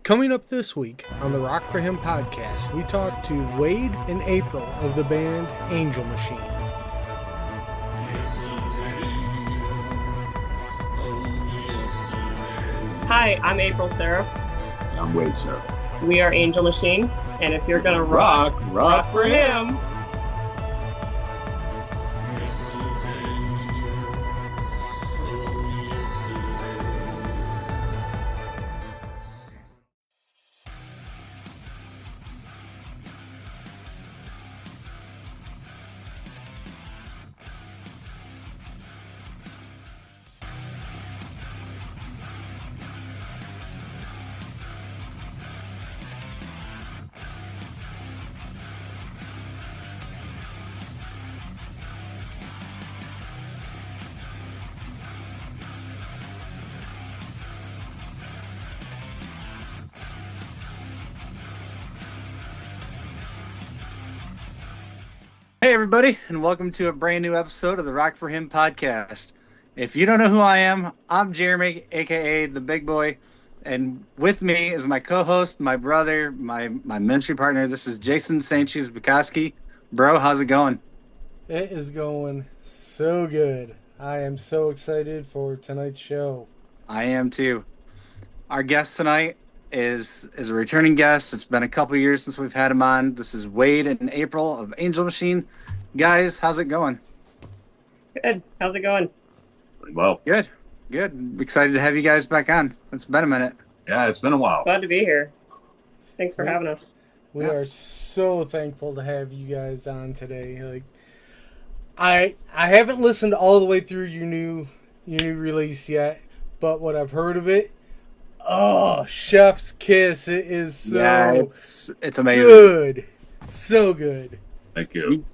Coming up this week on the Rock for Him podcast, we talk to Wayde and Apryll of the band Angel Machine. Hi, I'm Apryll Seraph. I'm Wayde Seraph. We are Angel Machine, and if you're gonna rock for him. Hey everybody, and welcome to a brand new episode of the Rock for Him podcast. If you don't know who I am, I'm Jeremy, aka the Big Boy, and with me is my co-host, my brother, my ministry partner. This is Jason Sanchez Bukowski. Bro, how's it going? It is going so good. I am so excited for tonight's show. I am too. Our guest tonight is a returning guest. It's been a couple years since we've had him on. This is Wayde and Apryll of Angel Machine. Guys, how's it going? Good. How's it going? Pretty well. Good. Excited to have you guys back on. It's been a minute. Yeah, it's been a while. Glad to be here. Thanks for having us. We are so thankful to have you guys on today. Like, I haven't listened all the way through your new release yet, but what I've heard of it, chef's kiss! It is so it's amazing. Good, so good. Thank you.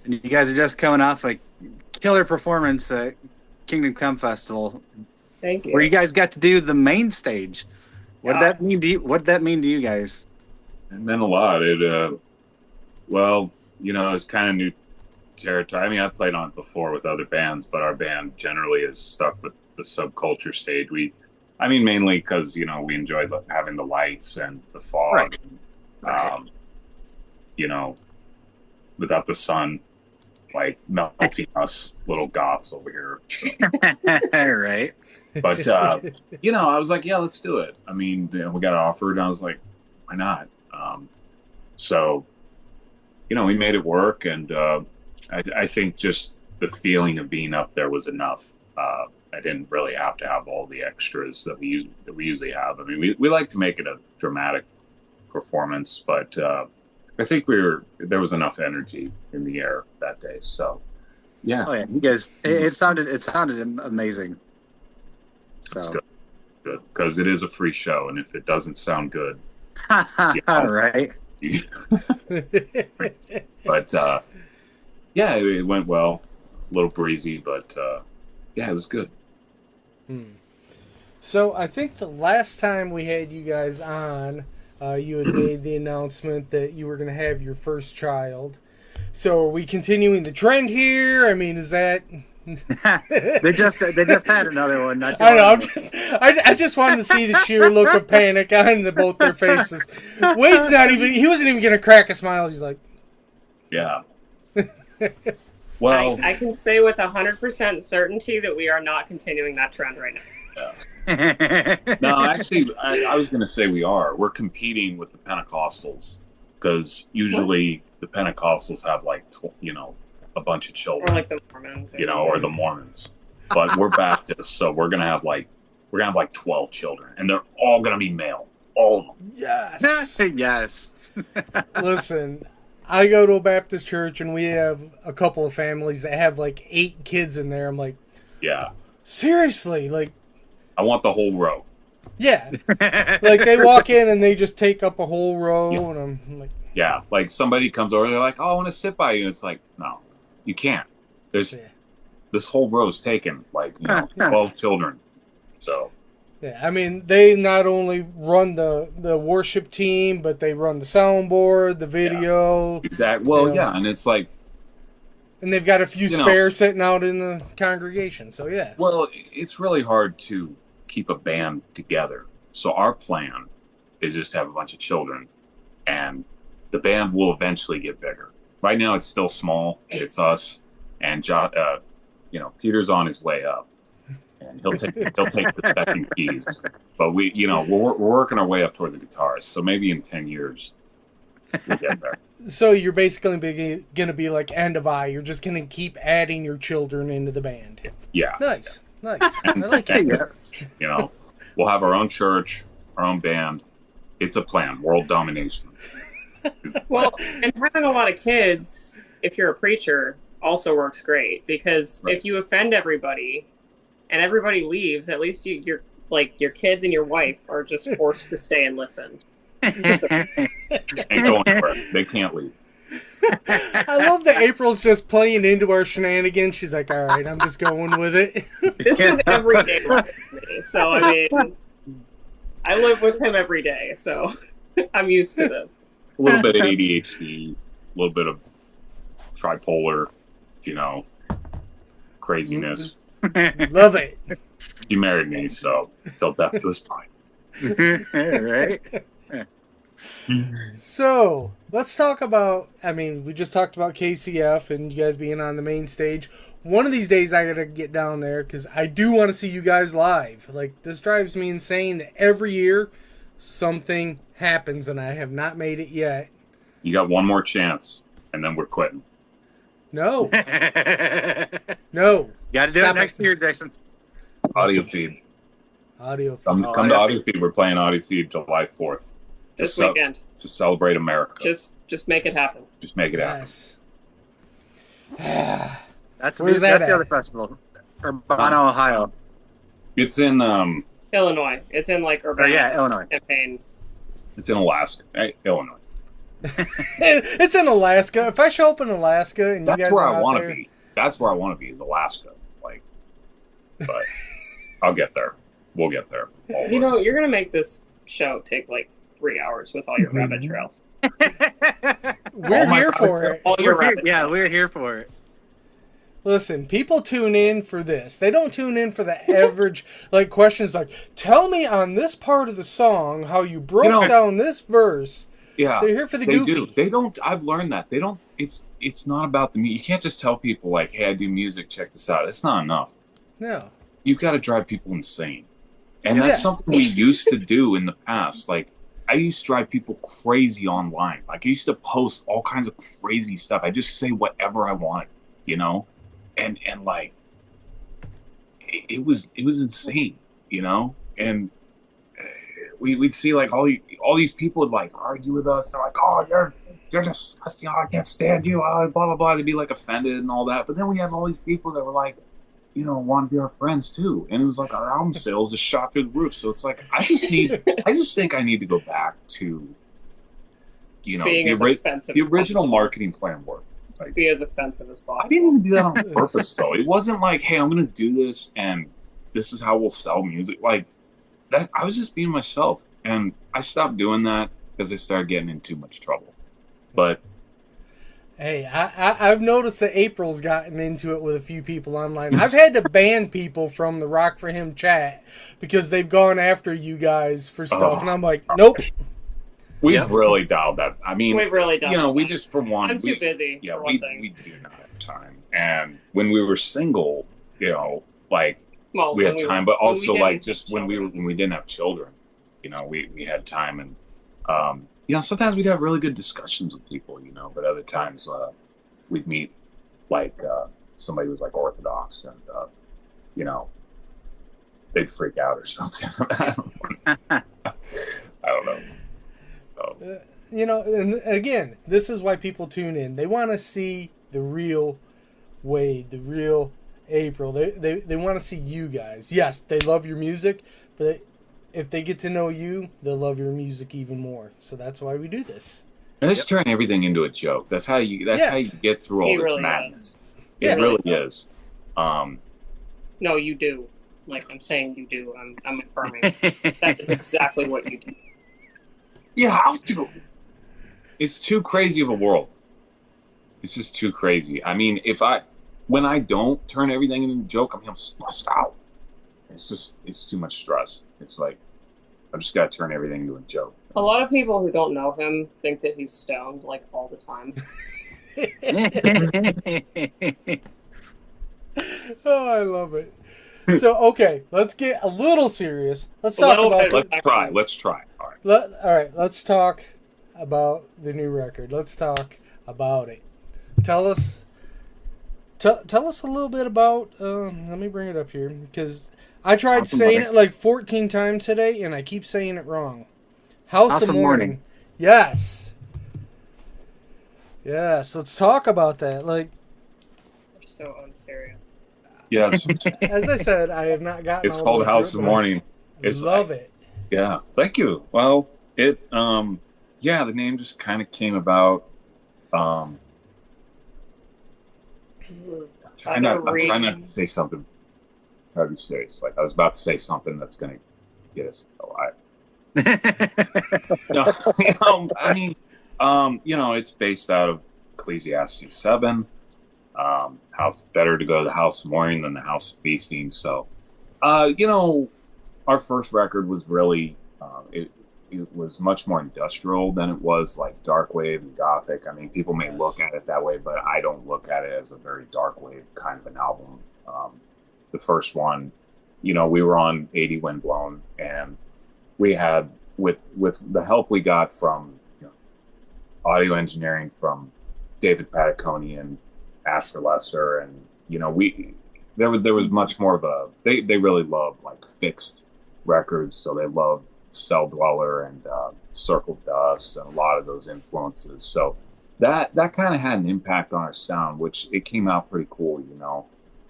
And you guys are just coming off a killer performance at Kingdom Come Festival. Thank you. Where you guys got to do the main stage. What did that mean to you? What did that mean to you guys? It meant a lot. It's kind of new territory. I mean, I've played on it before with other bands, but our band generally is stuck with the subculture stage. Mainly because, we enjoyed having the lights and the fog. Right. Without the sun, melting us little goths over here. Right. But, I was like, yeah, let's do it. I mean, we got offered, and I was like, why not? We made it work, and I think just the feeling of being up there was enough. I didn't really have to have all the extras that we usually have. I mean, we like to make it a dramatic performance, but I think there was enough energy in the air that day. So, yeah. Oh yeah, you guys, it sounded amazing. That's good, because it is a free show, and if it doesn't sound good, right. But it went well. A little breezy, but it was good. So I think the last time we had you guys on, you had made the announcement that you were going to have your first child. So are we continuing the trend here? I mean, is that... they just had another one. I don't know. I just wanted to see the sheer look of panic on both their faces. Wayde's he wasn't even going to crack a smile. He's like... Yeah. Well, I can say with 100% certainty that we are not continuing that trend right now. Yeah. No, actually, I was going to say we are. We're competing with the Pentecostals, because usually the Pentecostals have a bunch of children, or like the Mormons, or the Mormons. But we're Baptists, so we're going to have 12 children, and they're all going to be male, all of them. Yes. Yes. Listen. I go to a Baptist church, and we have a couple of families that have 8 kids in there. I'm like, yeah, seriously, I want the whole row. Yeah, they walk in and they just take up a whole row, and I'm like, yeah, somebody comes over, they're like, oh, I want to sit by you. And it's like, no, you can't. This whole row's taken, 12 children. So. Yeah, I mean, they not only run the worship team, but they run the soundboard, the video. Yeah, exactly. Well, yeah, and it's like... And they've got a few spares sitting out in the congregation, so yeah. Well, it's really hard to keep a band together. So our plan is just to have a bunch of children, and the band will eventually get bigger. Right now, it's still small. It's us and John. Peter's on his way up, and he'll take the second keys. But we're working our way up towards the guitars. So maybe in 10 years, we'll get there. So you're basically going to be like End of I. You're just going to keep adding your children into the band. Yeah. Nice. I like it. We'll have our own church, our own band. It's a plan. World domination. Well, and having a lot of kids, if you're a preacher, also works great, because if you offend everybody and everybody leaves, at least your kids and your wife are just forced to stay and listen. Ain't going anywhere. They can't leave. I love that April's just playing into our shenanigans. She's like, all right, I'm just going with it. This is everyday life for me. So, I mean, I live with him every day, so I'm used to this. A little bit of ADHD, a little bit of tripolar, craziness. Love it. She married me, so till death do us part. Right? So let's talk about, we just talked about KCF and you guys being on the main stage. One of these days I gotta get down there because I do want to see you guys live. Like, this drives me insane that every year something happens and I have not made it yet. You got one more chance and then we're quitting. No. No. Gotta do it next year, Jason. Audio feed. Audio feed. Come to Audio Feed. We're playing Audio Feed July 4th. This weekend. To celebrate America. Just make it happen. Just make it happen. That's Where's that's that the at? other festival. Urbana, Ohio. It's in Illinois. It's in Urbana. Illinois. Champaign. It's in Alaska. Hey, Illinois. It's in Alaska. If I show up in Alaska and you That's guys where are I out want to there- be. That's where I want to be, is Alaska. But I'll get there. We'll get there. You're gonna make this show take 3 hours with all your rabbit trails. We're here for it. All your rabbit trails. We're here for it. Listen, people tune in for this. They don't tune in for the average, questions like, tell me on this part of the song how you broke down this verse. Yeah. They're here for the They goofy. do. They don't. I've learned that. They don't. It's not about the music. You can't just tell people, hey, I do music, check this out. It's not enough. No. You've got to drive people insane. And that's something we used to do in the past. I used to drive people crazy online. I used to post all kinds of crazy stuff. I just say whatever I wanted, and it was insane, and we'd see all these people would argue with us. They're like, oh, you're disgusting. Oh, I can't stand you. Blah, blah, blah. They'd be offended and all that. But then we had all these people that were want to be our friends too. And it was our album sales just shot through the roof. So it's I just think I need to go back to, the original marketing plan worked. Be as offensive as possible. I didn't even do that on purpose though. It wasn't hey, I'm going to do this and this is how we'll sell music. That I was just being myself. And I stopped doing that because I started getting in too much trouble. But hey, I've noticed that April's gotten into it with a few people online. I've had to ban people from the Rock for Him chat because they've gone after you guys for stuff. And I'm like, nope. We've really dialed that. I mean, we've really done we just, for one, I'm too busy. Yeah, for one thing. we do not have time. And when we were single, we had time, but also just when we didn't have children, we had time. And, sometimes we'd have really good discussions with people, but other times we'd meet somebody who was Orthodox and, they'd freak out or something. I don't know. So. And again, this is why people tune in. They want to see the real Wayde, the real Apryl. They want to see you guys. Yes, they love your music, but if they get to know you, they'll love your music even more. So that's why we do this. And let's turn everything into a joke. That's how you get through all this madness. It really is. No, you do. I'm saying you do. I'm affirming. That is exactly what you do. You have to. It's too crazy of a world. It's just too crazy. I mean, when I don't turn everything into a joke, I'm stressed out. It's too much stress. It's I've just got to turn everything into a joke. A lot of people who don't know him think that he's stoned like all the time. Oh, I love it. So, okay, let's get a little serious. Let's A talk little about. bit. Let's try. All right. All right, let's talk about the new record. Let's talk about it. Tell us. Tell us a little bit about. Let me bring it up here because I tried saying it like 14 times today, and I keep saying it wrong. House of Mourning. Yes. Yes. Let's talk about that. Like. We're so unserious. Yes. As I said, I have not gotten. It's called House of Mourning. Love it. Yeah. Thank you. Well, the name just kind of came about. I'm trying not to say something heavy serious. Like I was about to say something that's going to get us alive. No, I mean, it's based out of Ecclesiastes 7. Better to go to the house of mourning than the house of feasting. So, our first record was really, it was much more industrial than it was like dark wave and gothic. I mean, people may look at it that way, but I don't look at it as a very dark wave kind of an album. The first one, we were on 80 Wind Blown, and we had with the help we got from audio engineering from David Pataconi and Asher Lesser, and there was much more of a they really love like fixed records, so they love Cell Dweller and Circle Dust and a lot of those influences. So that kind of had an impact on our sound, which it came out pretty cool.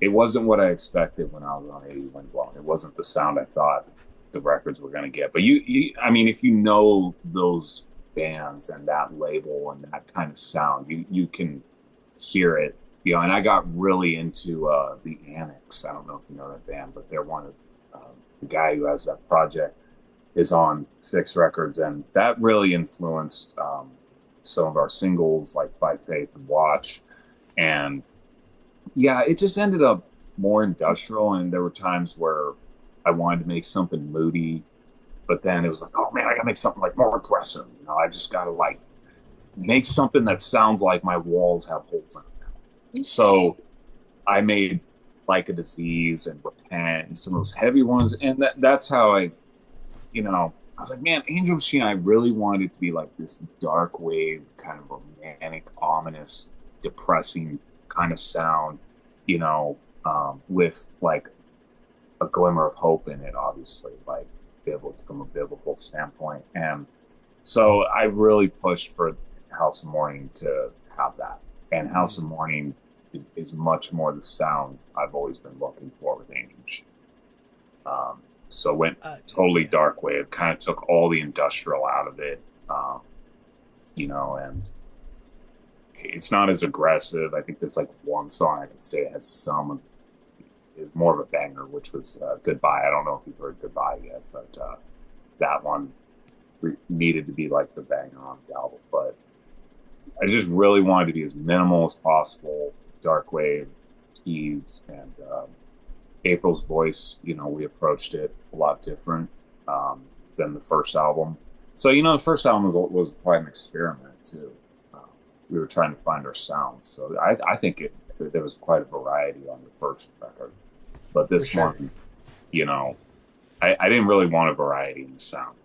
It wasn't what I expected when I was on 80 Wind Blown. It wasn't the sound I thought the records were going to get. But I mean, if you know those bands and that label and that kind of sound, you can hear it. And I got really into the Annex. I don't know if you know that band, but they're one of the guy who has that project is on Fixed Records, and that really influenced some of our singles like By Faith and Watch. And yeah, it just ended up more industrial, and there were times where I wanted to make something moody, but then it was like, oh man, I gotta make something like more aggressive. I just gotta like make something that sounds like my walls have holes in them. So I made Like a Disease and Repent and some of those heavy ones, and that's how I was like, man, Angel Machine, I really wanted it to be like this dark wave, kind of romantic, ominous, depressing kind of sound, with like a glimmer of hope in it, obviously, like from a biblical standpoint. And so I really pushed for House of Mourning to have that. And House of Mourning is much more the sound I've always been looking for with Angel Machine. So went totally dark wave, kind of took all the industrial out of it, and it's not as aggressive. I think there's like one song I could say has is more of a banger, which was Goodbye. I don't know if you've heard Goodbye yet, but that one needed to be like the banger on the album. But I just really wanted to be as minimal as possible, dark wave, keys, and April's voice, we approached it a lot different than the first album. So, the first album was quite an experiment, too. We were trying to find our sound. So I think there was quite a variety on the first record. But this one, I didn't really want a variety in the sound,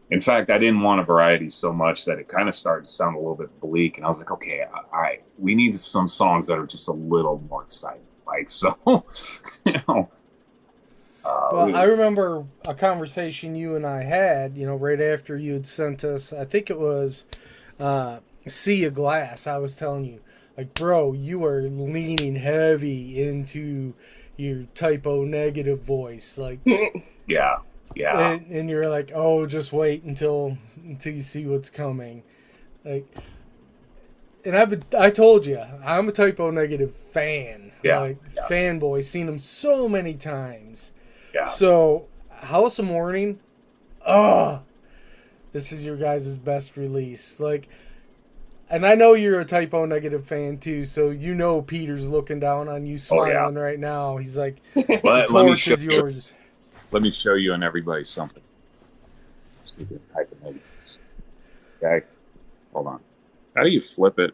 In fact, I didn't want a variety so much that it kind of started to sound a little bit bleak. And I was like, okay, all right, we need some songs that are just a little more exciting. Like, so, Well, I remember a conversation you and I had, right after you had sent us, I think it was Sea of Glass. I was telling you, like, bro, you are leaning heavy into your typo negative voice. Like, yeah. And you're like, oh, just wait until you see what's coming. Like, and I told you, I'm a typo negative fan. Fanboy, seen them so many times. Yeah. So, House of Mourning, this is your guys' best release. Like, and I know you're a typo negative fan too, so Peter's looking down on you, smiling right now. He's like, the torch is yours. Let me show you and everybody something. Speaking of type of negatives. Okay, hold on. How do you flip it?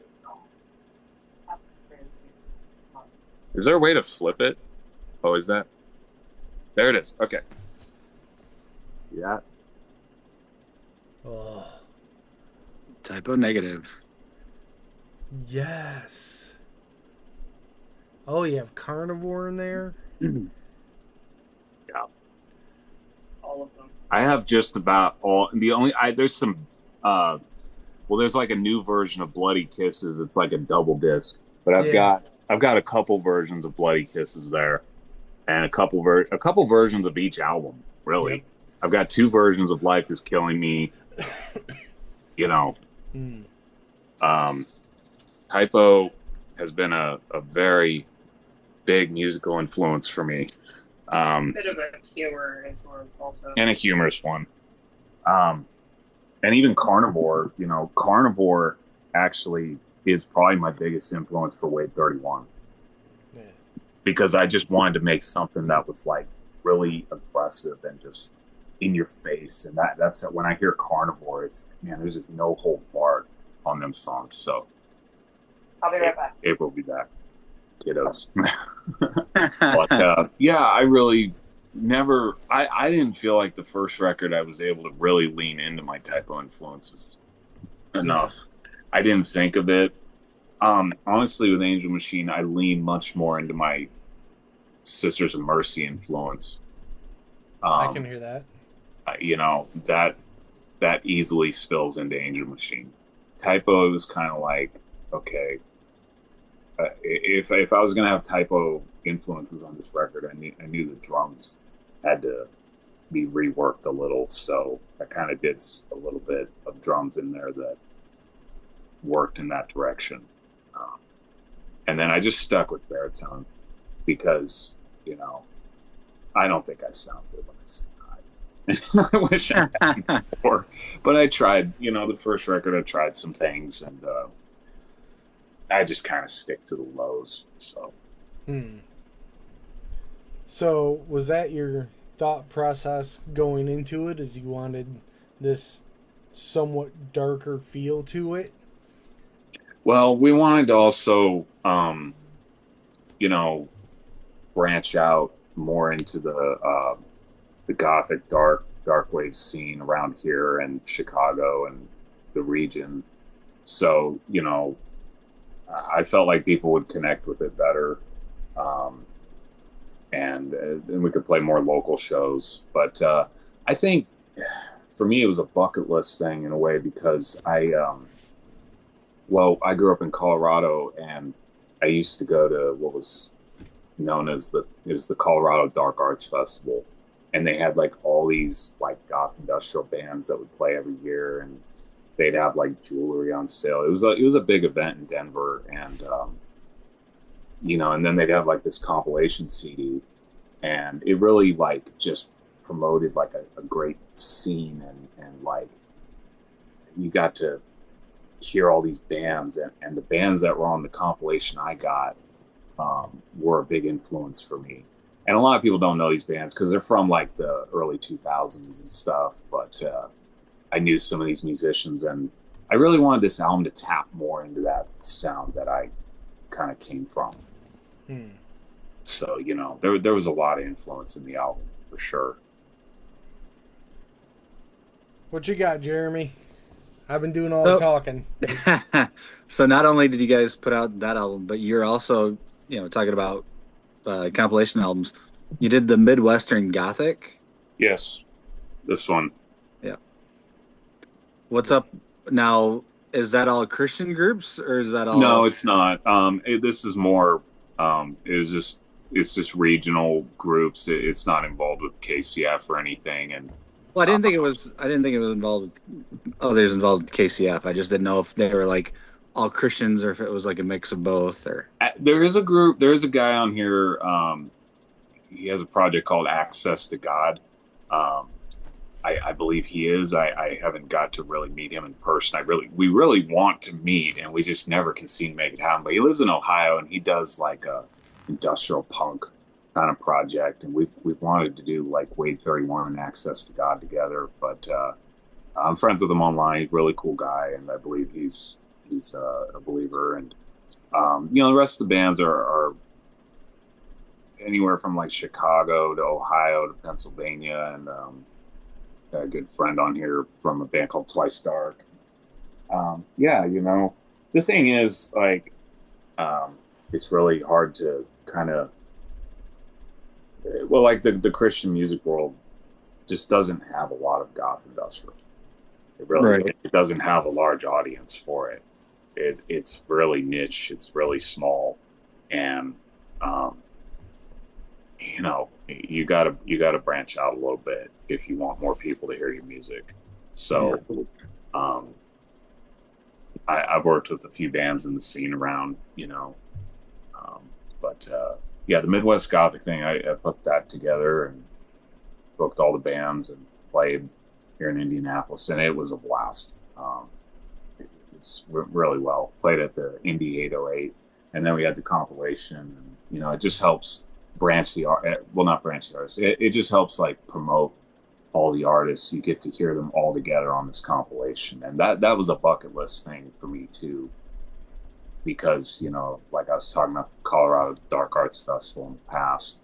Is there a way to flip it? Oh, is that? There it is. Okay. Yeah. Oh, Typo negative. yes. Oh, you have carnivore in there? Yeah. All of them. I have just about all. There's some. Well, there's like a new version of Bloody Kisses. It's like a double disc, but I've got a couple versions of Bloody Kisses there, and a couple versions of each album. Really, Yep. I've got 2 versions of Life Is Killing Me. You know, Typo has been a very big musical influence for me. Bit of a humor influence also. And a humorous one. And even Carnivore, Carnivore actually is probably my biggest influence for Wayde 31. Yeah. Because I just wanted to make something that was like really aggressive and just in your face. And that's when I hear Carnivore, there's just no hold barred on them songs. So I'll be right back. April will be back. Kiddos. But I really never I didn't feel like the first record I was able to really lean into my Typo influences enough. I didn't think of it. Honestly, with Angel Machine, I lean much more into my Sisters of Mercy influence. I can hear that. That easily spills into Angel Machine. Typo was kind of like, okay, if I was gonna have Typo influences on this record, I knew the drums had to be reworked a little, so I kind of did a little bit of drums in there that worked in that direction, and then I just stuck with baritone because I don't think I sound good when I sing high. I wish I had before, but I tried. The first record I tried some things, and I just kind of stick to the lows. So. So was that your thought process going into it, as you wanted this somewhat darker feel to it? Well, we wanted to also, branch out more into the gothic dark wave scene around here and Chicago and the region. So, I felt like people would connect with it better. And we could play more local shows. But I think for me, it was a bucket list thing in a way because I grew up in Colorado, and I used to go to what was known as the Colorado Dark Arts Festival. And they had like all these like goth industrial bands that would play every year, and they'd have like jewelry on sale. It was a big event in Denver, and and then they'd have like this compilation CD, and it really like just promoted like a great scene, and like you got to hear all these bands, and the bands that were on the compilation I got were a big influence for me. And a lot of people don't know these bands because they're from like the early 2000s and stuff, but I knew some of these musicians, and I really wanted this album to tap more into that sound that I kind of came from. So, there was a lot of influence in the album for sure. What you got, Jeremy? I've been doing all the talking. So not only did you guys put out that album, but you're also, talking about compilation albums. You did the Midwestern Gothic. Yes, this one. Yeah. What's up now? Is that all Christian groups, or is that all? No, it's not. This is more. It's just regional groups. It's not involved with KCF or anything. And well, I didn't think it was involved with others involved with KCF. I just didn't know if they were like all Christians or if it was like a mix of both. Or there is a group. There is a guy on here. He has a project called Access to God. I believe he is. I haven't got to really meet him in person. We really want to meet, and we just never can seem to make it happen. But he lives in Ohio, and he does like a industrial punk kind of project. And we've wanted to do like Wayde 31 and Access to God together, but I'm friends with him online. He's a really cool guy, and I believe he's a believer. And the rest of the bands are anywhere from like Chicago to Ohio to Pennsylvania, and got a good friend on here from a band called Twice Dark. The thing is, like, it's really hard to kind of, well, like the Christian music world just doesn't have a lot of goth industrial. It really it doesn't have a large audience for it. It's really niche. It's really small, and you gotta branch out a little bit if you want more people to hear your music. So, I've worked with a few bands in the scene around, the Midwest Gothic thing, I put that together and booked all the bands and played here in Indianapolis, and it was a blast. It's really well played at the Indy 808, and then we had the compilation, and it just helps branch the art. Well, not branch the artists. It just helps like promote all the artists. You get to hear them all together on this compilation, and that was a bucket list thing for me too, because like I was talking about the Colorado Dark Arts Festival in the past,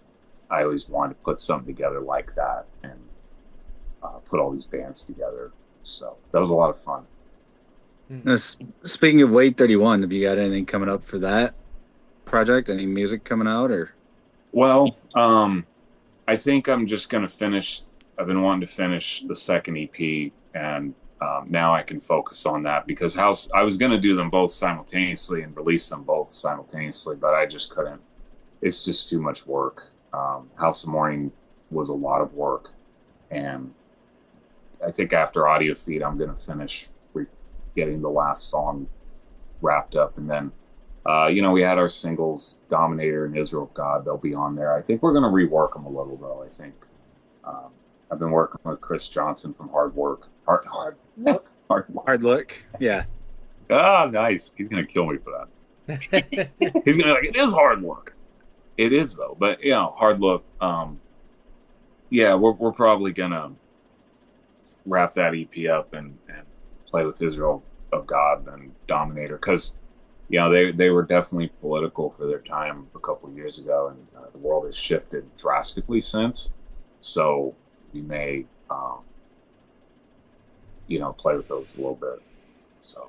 I always wanted to put something together like that and put all these bands together. So that was a lot of fun. Now, speaking of Wayde 31, have you got anything coming up for that project? Any music coming out, or? Well, I think I'm just going to finish. I've been wanting to finish the second EP, and now I can focus on that, because I was going to do them both simultaneously and release them both simultaneously, but I just couldn't. It's just too much work. House of Mourning was a lot of work, and I think after Audio Feed, I'm going to finish getting the last song wrapped up, and then we had our singles, Dominator and Israel of God. They'll be on there. I think we're going to rework them a little, though. I think I've been working with Chris Johnson from Hard Look. Yeah. Ah, nice. He's going to kill me for that. He's going to be like, it is hard work. It is, though. But Hard Look. We're probably going to wrap that EP up and play with Israel of God and Dominator, because they were definitely political for their time a couple of years ago, and the world has shifted drastically since. So we may, play with those a little bit. So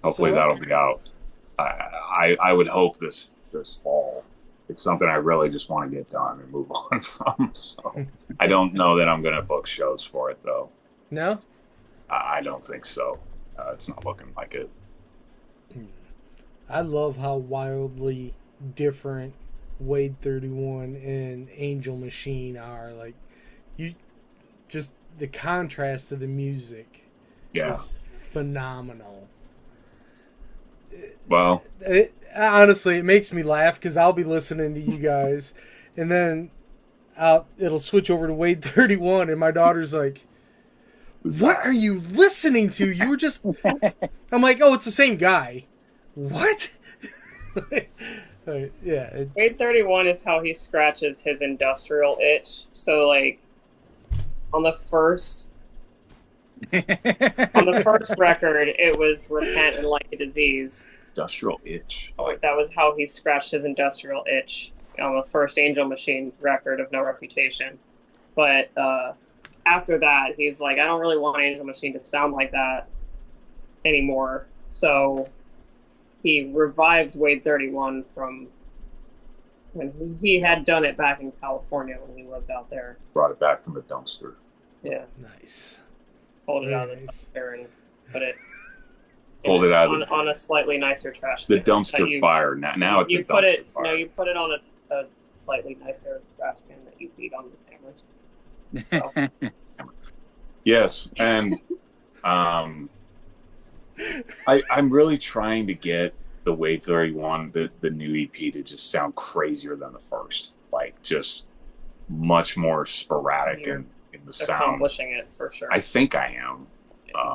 hopefully that'll be out. I would hope this fall. It's something I really just want to get done and move on from. So I don't know that I'm going to book shows for it, though. No? I don't think so. It's not looking like it. I love how wildly different Wayde 31 and Angel Machine are. Like, just the contrast to the music is phenomenal. Well, honestly, it makes me laugh, because I'll be listening to you guys, and then it'll switch over to Wayde 31, and my daughter's like, "What are you listening to? You were just..." I'm like, "Oh, it's the same guy." What? Yeah. Wayde 31 is how he scratches his industrial itch. So, like, on the first record, it was Repent and Like a Disease. Industrial itch. That was how he scratched his industrial itch on the first Angel Machine record of No Reputation. But after that, he's like, I don't really want Angel Machine to sound like that anymore. So he revived Wayde 31 from when he had done it back in California when he lived out there. Brought it back from the dumpster. Yeah. Nice. Pulled it out of the dumpster and put it... Pulled it out on a slightly nicer trash can. The dumpster fire. Now it's you a put dumpster it. fire. No, you put it on a slightly nicer trash can that you feed on the cameras. So. Yes, and I'm really trying to get the Wayde 31, the new EP, to just sound crazier than the first. Like, just much more sporadic in the sound. Accomplishing it for sure. I think I am.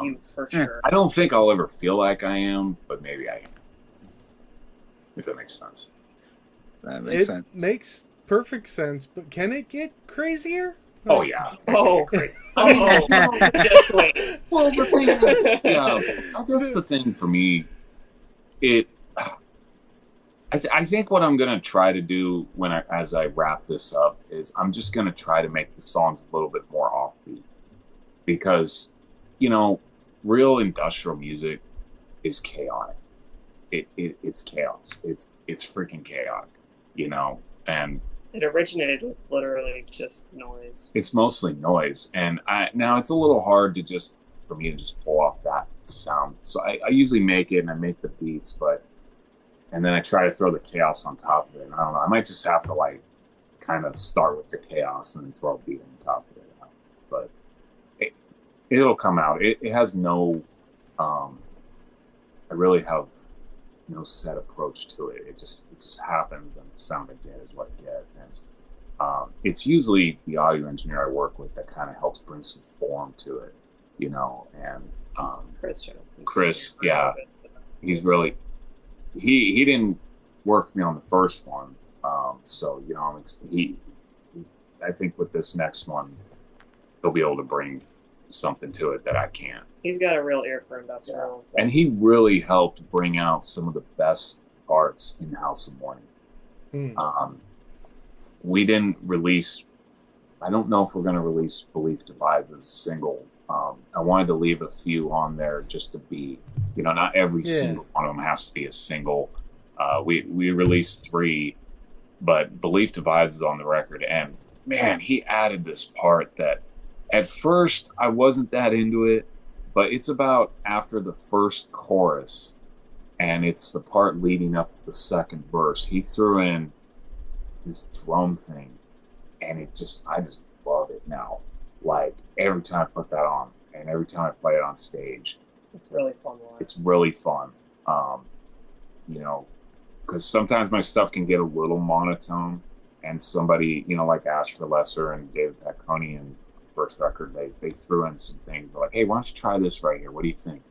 You for sure. I don't think I'll ever feel like I am, but maybe I am. If that makes sense. That makes sense. Makes perfect sense, but can it get crazier? Oh yeah. Oh, I mean, oh, just wait. well, the thing is, yeah, I guess the thing for me, it. I think what I'm gonna try to do as I wrap this up is I'm just gonna try to make the songs a little bit more offbeat because, you know, real industrial music is chaotic. It's chaos. It's freaking chaotic, you know, and It originated with literally just noise. it's mostly noise. And now it's a little hard to for me to just pull off that sound. So I usually make it and I make the beats, and then I try to throw the chaos on top of it. And I don't know. I might just have to like kind of start with the chaos and then throw a beat on top of it. But it'll come out. It has no. I really have no set approach to it. It just happens, and the sound I get is what I get. And it's usually the audio engineer I work with that kind of helps bring some form to it, you know. And Chris, yeah, he's really. He didn't work with me on the first one, so you know I think with this next one he'll be able to bring something to it that I can't. He's got a real ear for industrial, so. And he really helped bring out some of the best parts in House of Mourning. We didn't release. I don't know if we're going to release Belief Divides as a single. I wanted to leave a few on there just to be, you know, not every single one of them has to be a single. We released 3, but Belief Divides is on the record. And man, he added this part that at first I wasn't that into it, but it's about after the first chorus and it's the part leading up to the second verse. He threw in this drum thing and I just love it now. Like every time I put that on and every time I play it on stage, it's really fun. It's really fun. You know, because sometimes my stuff can get a little monotone, and somebody, you know, like Ash for Lesser and David Pacconi and first record, they threw in some things. They're like, hey, why don't you try this right here? What do you think?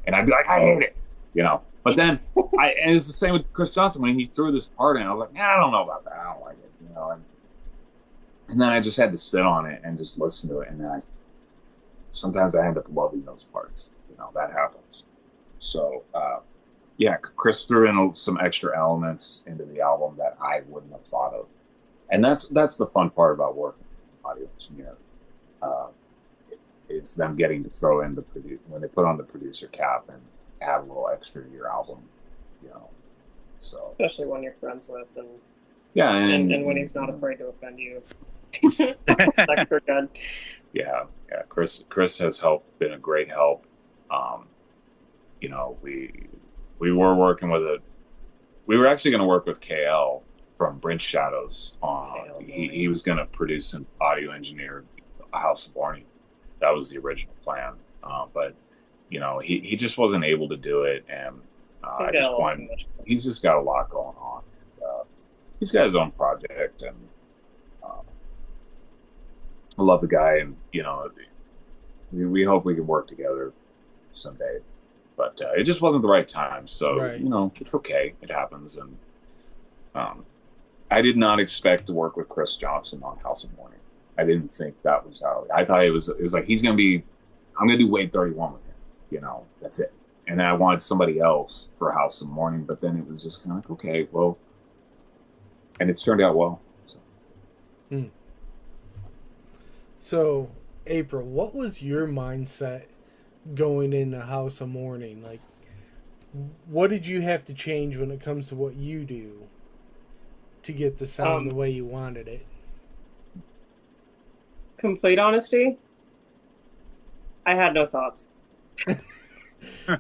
And I'd be like, I hate it, you know. But then and it's the same with Chris Johnson when he threw this part in. I was like, man, I don't know about that. I don't like it, you know. And then I just had to sit on it and just listen to it. And then sometimes I end up loving those parts. You know, that happens. So, yeah, Chris threw in some extra elements into the album that I wouldn't have thought of. And that's the fun part about working with an audio engineer. Is them getting to throw in when they put on the producer cap and add a little extra to your album, you know. So especially when you're friends with and yeah, and when he's not afraid to offend you. That's extra good. Yeah. Chris has been a great help. You know, we were working with we were actually going to work with KL from Bridge Shadows on. He was going to produce an audio engineer House of Mourning. That was the original plan. But you know, he just wasn't able to do it, and he's just got a lot going on. He's got his own project, and I love the guy, and you know, we hope we can work together someday. But it just wasn't the right time, so you know, it's okay. It happens, and I did not expect to work with Chris Johnson on House of Mourning. I didn't think that was how. I thought it was like I'm gonna do Wayde 31 with him. You know, that's it. And then I wanted somebody else for House of Mourning, but then it was just kind of like, okay, well, and it's turned out well. So. So, Apryl, what was your mindset going into House of Mourning? Like, what did you have to change when it comes to what you do to get the sound the way you wanted it? Complete honesty, I had no thoughts.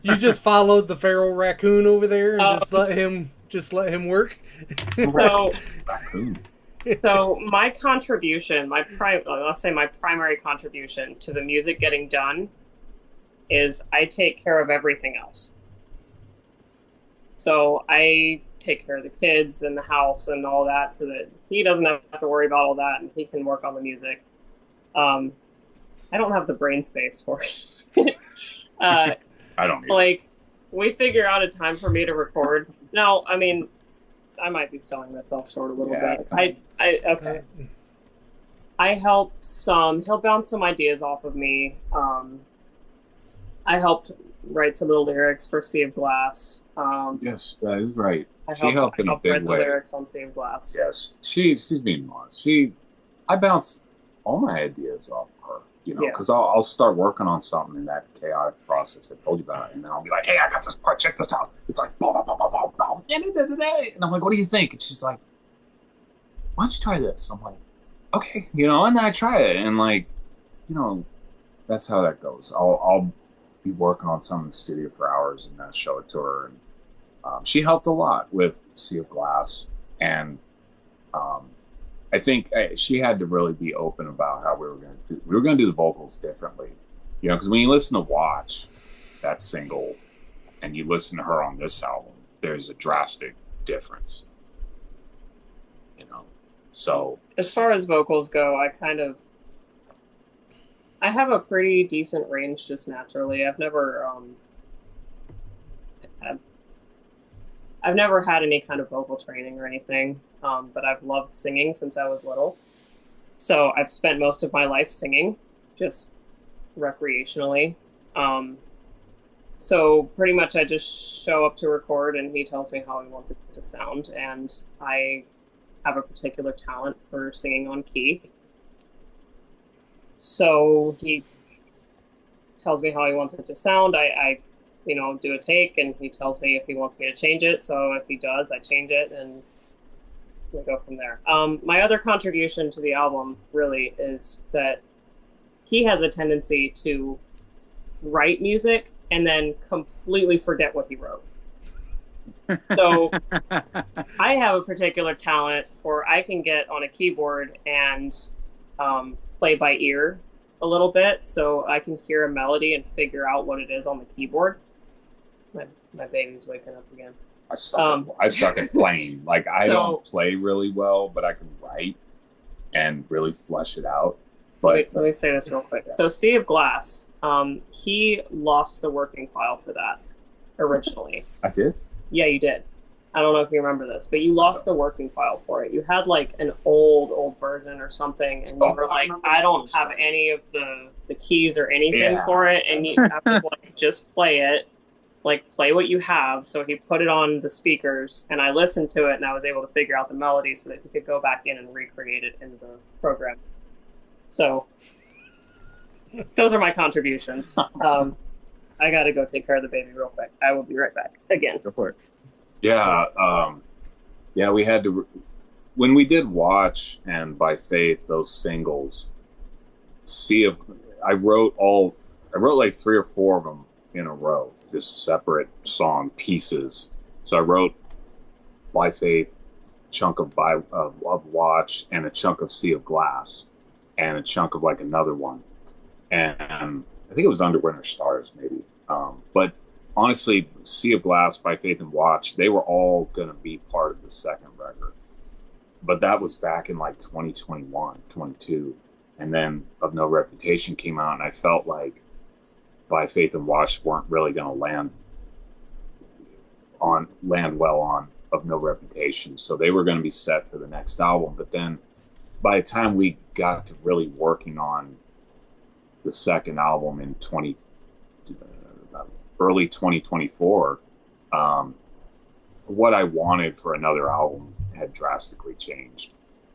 You just followed the feral raccoon over there and just let him work. So my contribution, my primary contribution to the music getting done is I take care of everything else. So I take care of the kids and the house and all that, so that he doesn't have to worry about all that and he can work on the music. I don't have the brain space for it. I don't either. Like, we figure out a time for me to record. No, I mean, I might be selling myself short a little bit. Okay. I helped some. He'll bounce some ideas off of me. I helped write some of the lyrics for Sea of Glass. Yes, that is right. I She helped in a big write way. the lyrics on Sea of Glass. Yes, she's being modest. I bounce all my ideas off her, because I'll start working on something in that chaotic process I told you about, and then I'll be like, hey, I got this part, check this out. It's like, boom, boom, boom, boom, boom, and I'm like, what do you think? And she's like, why don't you try this? I'm like, okay, and then I try it, and like, that's how that goes. I'll be working on something in the studio for hours and then show it to her, and she helped a lot with Sea of Glass, and I think she had to really be open about how we were going to do. We were going to do the vocals differently, because when you listen to Watch, that single, and you listen to her on this album, there's a drastic difference. So as far as vocals go, I have a pretty decent range just naturally. I've never had any kind of vocal training or anything, but I've loved singing since I was little. So I've spent most of my life singing, just recreationally. So pretty much I just show up to record and he tells me how he wants it to sound. And I have a particular talent for singing on key. So he tells me how he wants it to sound. I do a take, and he tells me if he wants me to change it. So if he does, I change it, and we go from there. My other contribution to the album really is that he has a tendency to write music and then completely forget what he wrote. So I have a particular talent where I can get on a keyboard and play by ear a little bit, so I can hear a melody and figure out what it is on the keyboard. My baby's waking up again. I suck at playing. Like, I don't play really well, but I can write and really flesh it out. But let me say this real quick. So Sea of Glass, he lost the working file for that originally. I did? Yeah, you did. I don't know if you remember this, but you lost the working file for it. You had like an old version or something, and you were like, I don't have any of the keys or anything for it, and I was like, just play it. Like, play what you have. So he put it on the speakers, and I listened to it, and I was able to figure out the melody so that he could go back in and recreate it in the program. So those are my contributions. I got to go take care of the baby real quick. I will be right back again. Go for it. Yeah, we had to. When we did Watch and By Faith, those singles, I wrote like 3 or 4 of them in a row, just separate song pieces. So I wrote By Faith, chunk of Watch, and a chunk of Sea of Glass, and a chunk of like another one, and I think it was Under Winter Stars maybe. But honestly, Sea of Glass, By Faith, and Watch, they were all going to be part of the second record. But that was back in like 2021, 22. And then Of No Reputation came out, and I felt like By Faith and Watch weren't really going to land well on Of No Reputation. So they were going to be set for the next album. But then by the time we got to really working on the second album in early 2024, what I wanted for another album had drastically changed,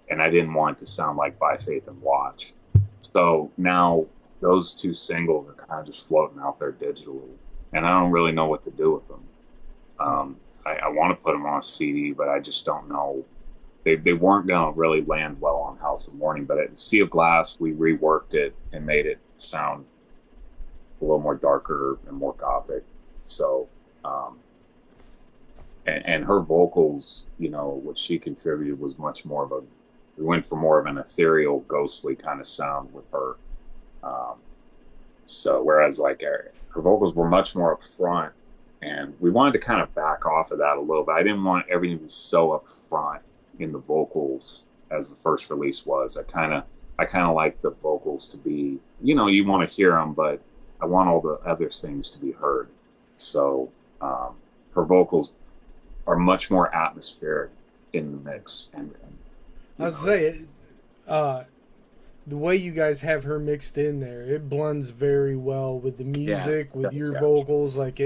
and I didn't want it to sound like By Faith and Watch. So now those 2 singles are kind of just floating out there digitally, and I don't really know what to do with them. I want to put them on a CD, but I just don't know. They weren't going to really land well on House of Mourning, but at Sea of Glass, we reworked it and made it sound a little more darker and more gothic. So, and her vocals, what she contributed was much more of we went for more of an ethereal, ghostly kind of sound with her. So whereas like her vocals were much more up front, and we wanted to kind of back off of that a little bit. I didn't want everything to be so up front in the vocals as the first release was. I kind of like the vocals to be, you want to hear them, but I want all the other things to be heard. So her vocals are much more atmospheric in the mix. And I was saying, the way you guys have her mixed in there, it blends very well with the music, with your vocals. Like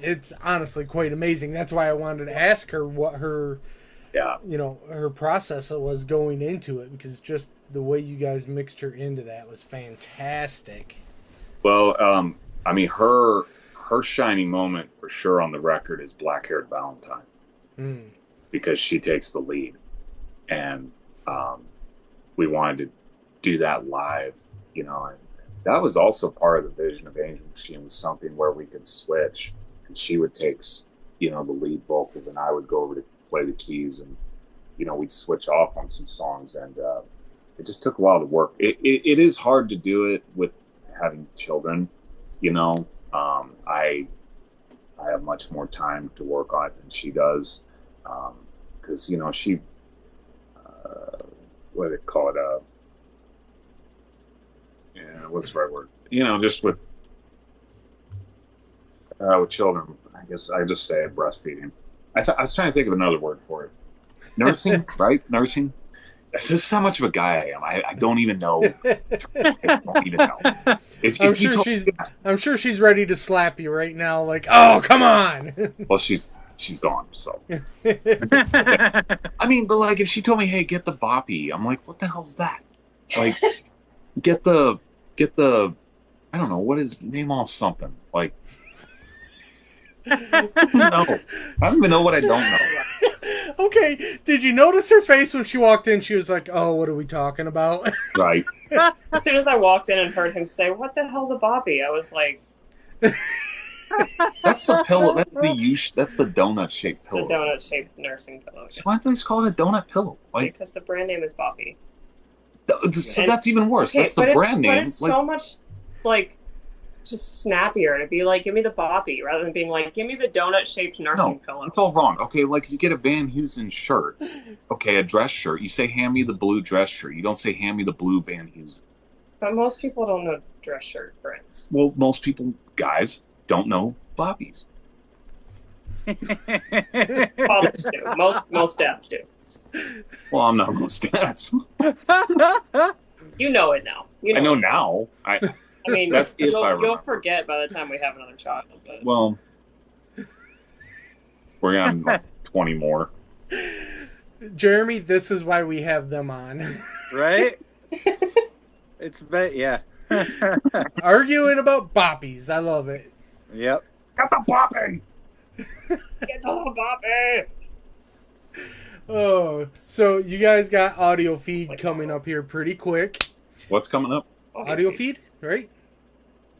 it's honestly quite amazing. That's why I wanted to ask her what her, her process was going into it, because just the way you guys mixed her into that was fantastic. Well, I mean, her shining moment for sure on the record is Black Haired Valentine, because she takes the lead, and we wanted to do that live, and that was also part of the vision of Angel Machine, was something where we could switch, and she would take, the lead vocals, and I would go over to play the keys, and we'd switch off on some songs, and it just took a while to work. It is hard to do it with having children, I have much more time to work on it than she does, because she what do they call it, what's the right word, just with children, I guess I just say it, breastfeeding. I was trying to think of another word for it. Nursing, right? Nursing. This is how much of a guy I am. I don't even know. I don't even know. I'm sure she's ready to slap you right now. Like, oh, come on. Well, she's gone. So, I mean, but like, if she told me, "Hey, get the boppy," I'm like, "What the hell's that?" Like, get the. I don't know what is. Name off something like. No, I don't even know what I don't know. Okay, did you notice her face when she walked in? She was like, "Oh, what are we talking about?" Right. As soon as I walked in and heard him say, "What the hell's a boppy?" I was like, "That's the pillow. That's the donut-shaped pillow. The donut-shaped nursing pillow." So why do they call it a donut pillow? Like, because the brand name is Boppy. So that's even worse. Okay, that's the brand name. But it's so much just snappier to be like, give me the boppy, rather than being like, give me the donut-shaped nursing pillow. It's all wrong. Okay, like you get a Van Heusen shirt. Okay, a dress shirt. You say, hand me the blue dress shirt. You don't say, hand me the blue Van Heusen. But most people don't know dress shirt brands. Well, most people, guys, don't know boppies. Fathers do. Most dads do. Well, I'm not most dads. You know it now. I know now. I mean, that's you'll forget by the time we have another child. But. Well, we're going to have like 20 more. Jeremy, this is why we have them on. Right? Yeah. Arguing about boppies. I love it. Yep. Got the boppy! Get the little boppy! Oh, so you guys got audio feed coming up here pretty quick. What's coming up? Audio feed, right?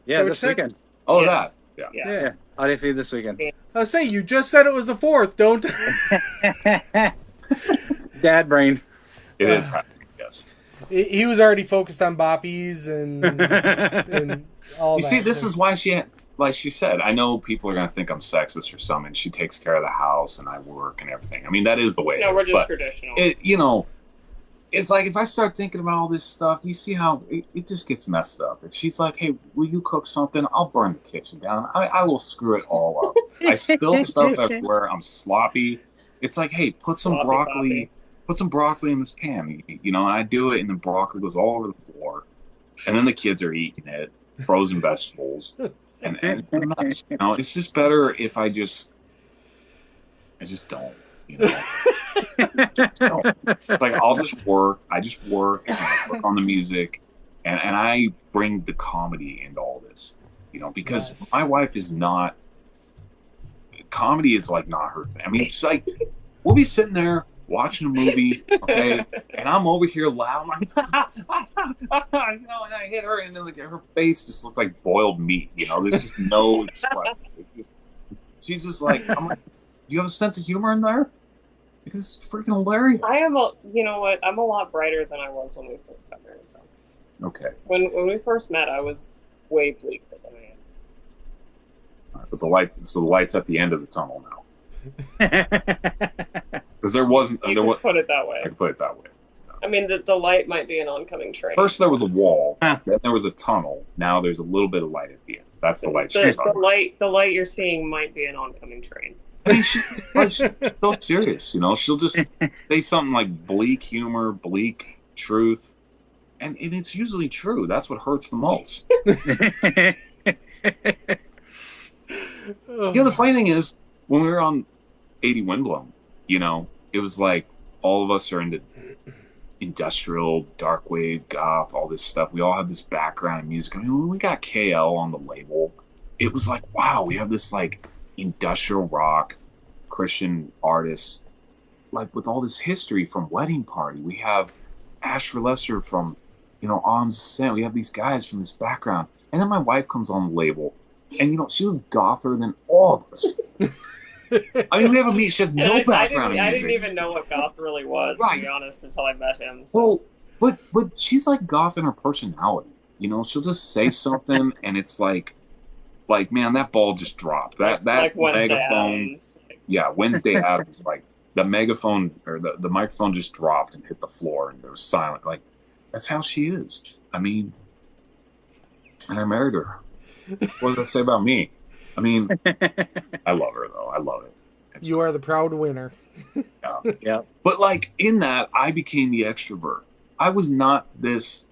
Yeah, this weekend. Oh, yes. that. Yeah. Audio feed this weekend. I was saying, you just said it was the 4th, don't... Dad brain. It is happening, yes. He was already focused on boppies and all that. You see, this is why she had... Like she said, I know people are going to think I'm sexist or something. She takes care of the house and I work and everything. I mean, that is the way it is. No, we're just traditional. It's like if I start thinking about all this stuff, you see how it just gets messed up. If she's like, hey, will you cook something? I'll burn the kitchen down. I will screw it all up. I spill stuff everywhere. I'm sloppy. It's like, hey, put some broccoli in this pan. And I do it and the broccoli goes all over the floor. And then the kids are eating it. Frozen vegetables. And it's just better if I just don't, don't. It's like I'll just work. I just work and I work on the music, and I bring the comedy into all this, because my wife is not. Comedy is like not her thing. I mean, it's like we'll be sitting there watching a movie, okay, and I'm over here loud, like, and I hit her, and then her face just looks like boiled meat. There's just no expression. She's just like, I'm like, do you have a sense of humor in there? Because it's freaking hilarious. I am I'm a lot brighter than I was when we first got married. Okay. When we first met, I was way bleaker than I am. All right, but the light's at the end of the tunnel now. Because there wasn't. You can put it that way. I can put it that way. No. I mean, the light might be an oncoming train. First there was a wall, then there was a tunnel. Now there's a little bit of light at the end. That's the light. The light you're seeing might be an oncoming train. I mean, she's so serious. She'll just say something like bleak humor, bleak truth, and it's usually true. That's what hurts the most. The funny thing is, when we were on 80 Windblown, it was like all of us are into industrial, dark wave, goth, all this stuff. We all have this background in music. I mean, when we got KL on the label, it was like, wow, we have this like industrial rock Christian artist, like with all this history from Wedding Party. We have Asher Lester from, On Scent. We have these guys from this background. And then my wife comes on the label, and she was gother than all of us. I mean, we have a meet. She has no background in music. I didn't even know what goth really was, to be honest, until I met him. So. Well, but she's like goth in her personality. She'll just say something, and it's like, man, that ball just dropped. That like Wednesday megaphone. Addams. Yeah, Wednesday Addams. Like the megaphone or the microphone just dropped and hit the floor, and it was silent. Like that's how she is. I mean, and I married her. What does that say about me? I mean, I love her, though. I love it. You are the proud winner. Yeah. But, like, in that, I became the extrovert. I was not this...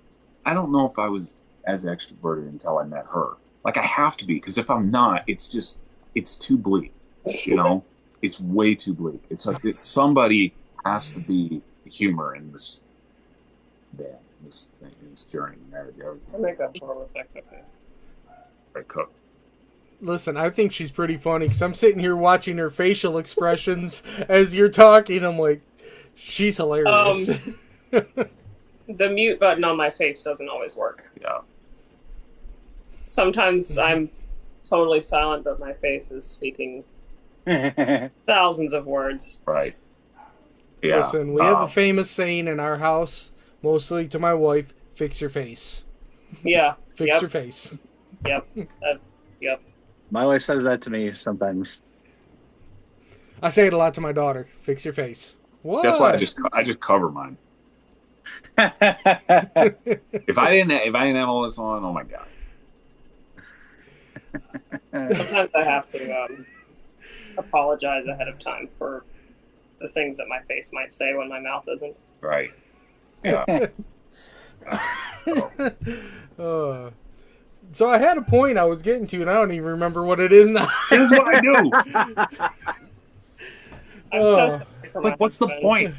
I don't know if I was as extroverted until I met her. Like, I have to be, because if I'm not, it's too bleak, It's way too bleak. It's like somebody has to be the humor in this thing, this journey, marriage, everything. I make that more effective. Right, cook. Listen, I think she's pretty funny because I'm sitting here watching her facial expressions as you're talking. I'm like, she's hilarious. The mute button on my face doesn't always work. Yeah. Sometimes I'm totally silent, but my face is speaking thousands of words. Right. Yeah. Listen, we have a famous saying in our house, mostly to my wife, fix your face. Yeah. Fix your face. Yep. Yep. My wife says that to me sometimes. I say it a lot to my daughter. Fix your face. What? That's why I just cover mine. If I didn't have all this on, oh my god. Sometimes I have to apologize ahead of time for the things that my face might say when my mouth isn't. Right. Yeah. So I had a point I was getting to, and I don't even remember what it is now. This is what I do. I'm so sorry for It's my like, what's the husband. point?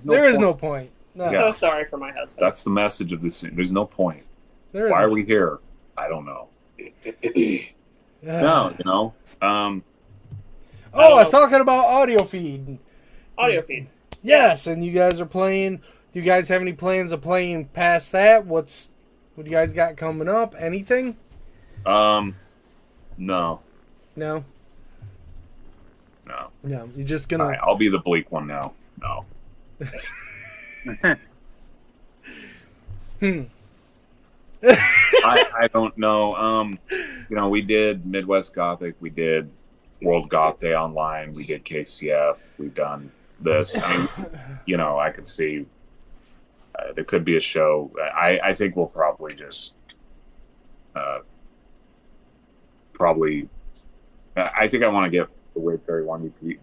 There is no point. No. I'm so sorry for my husband. That's the message of this. There's no point. Why are we here? I don't know. No, I was talking about audio feed. Audio feed. Yes, and you guys are playing. Do you guys have any plans of playing past that? What do you guys got coming up? Anything? No. No. No. No. You're just gonna. All right, I'll be the bleak one now. No. I don't know. We did Midwest Gothic. We did World Goth Day Online. We did KCF. We've done this. I mean, I could see there could be a show. I think we'll probably just I think I want to get the Wayde 31 EP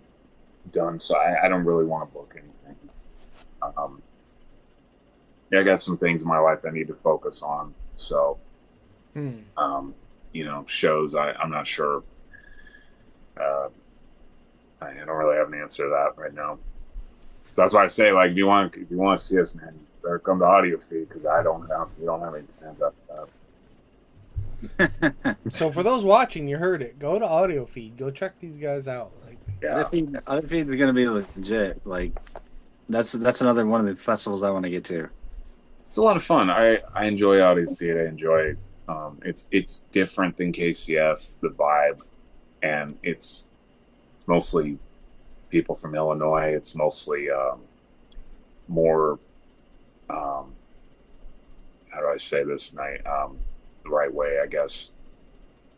done, so I don't really want to book anything. I got some things in my life I need to focus on. So, shows, I'm not sure. I don't really have an answer to that right now. So that's why I say, like, if you want to see us, man, you better come to Audio Feed, because we don't have any plans after that. So for those watching, you heard it. Go to Audio Feed. Go check these guys out. Other feed is going to be legit. Like, that's another one of the festivals I want to get to. It's a lot of fun. I enjoy Audio Feed. I enjoy it's different than KCF, the vibe, and it's mostly people from Illinois. It's mostly more how do I say this the right way, I guess.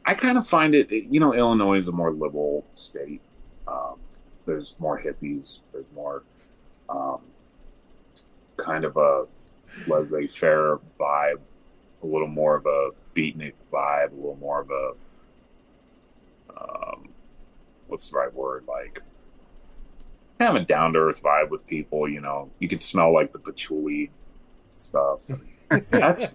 I kind of find it, Illinois is a more liberal state. There's more hippies. There's more kind of a laissez-faire vibe, a little more of a beatnik vibe, a little more of a what's the right word, like kind of a down-to-earth vibe with people. You can smell like the patchouli stuff. That's,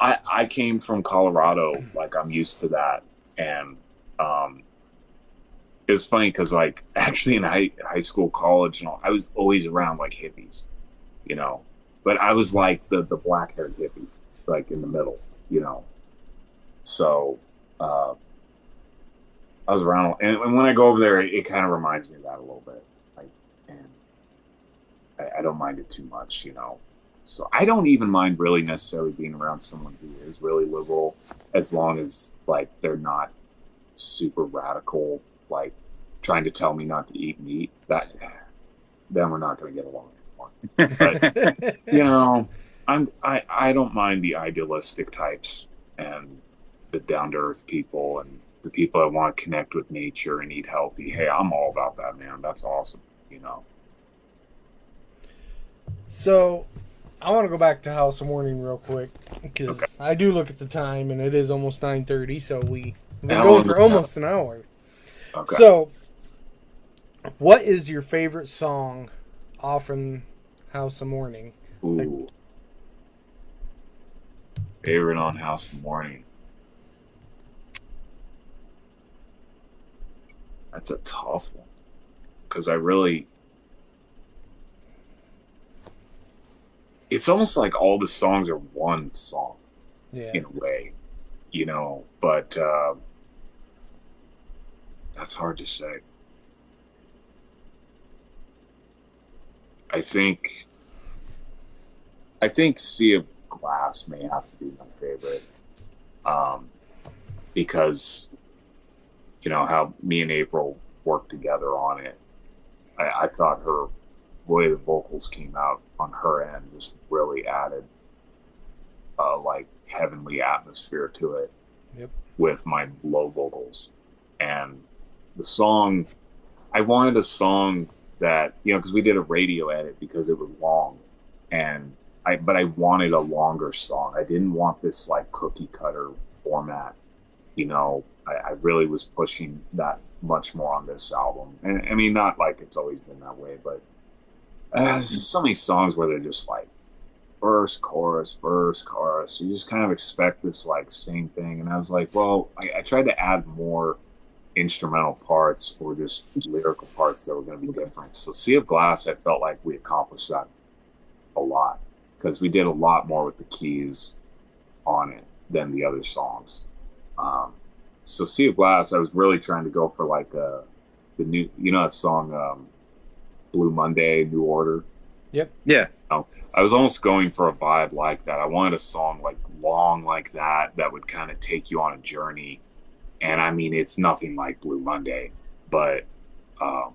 I came from Colorado, like I'm used to that. And um, it was funny because, like, actually in high school, college, I was always around like hippies, you know, but I was like the black haired hippie, like in the middle, you know. So uh, I was around, and when I go over there, it kind of reminds me of that a little bit. Like, and I don't mind it too much, you know. So I don't even mind really necessarily being around someone who is really liberal, as long as like they're not super radical, like trying to tell me not to eat meat. That then we're not going to get along anymore. But I don't mind the idealistic types and the down to earth people and the people that want to connect with nature and eat healthy. Hey, I'm all about that, man. That's awesome, you know. So, I want to go back to House of Mourning real quick because I do look at the time and it is almost 9:30. So we've been going for almost an hour. Okay. So, what is your favorite song off from House of Mourning? Ooh. Favorite on House of Mourning. That's a tough one because it's almost like all the songs are one song in a way, you know, but that's hard to say. I think Sea of Glass may have to be my favorite, because you know how me and April worked together on it. I thought her way the vocals came out on her end just really added like heavenly atmosphere to it. Yep. With my low vocals. And the song, I wanted a song that, you know, because we did a radio edit because it was long, but I wanted a longer song. I didn't want this like cookie cutter format, you know. I really was pushing that much more on this album, and I mean, not like it's always been that way, but there's just so many songs where they're just like verse, chorus, verse, chorus. You just kind of expect this like same thing, and I was like, well, I tried to add more instrumental parts or just lyrical parts that were going to be different. So Sea of Glass, I felt like we accomplished that a lot because we did a lot more with the keys on it than the other songs. So Sea of Glass, I was really trying to go for like the new, you know, that song Blue Monday, New Order. Yep. Yeah. I was almost going for a vibe like that. I wanted a song like long like that would kind of take you on a journey. And I mean, it's nothing like Blue Monday, but I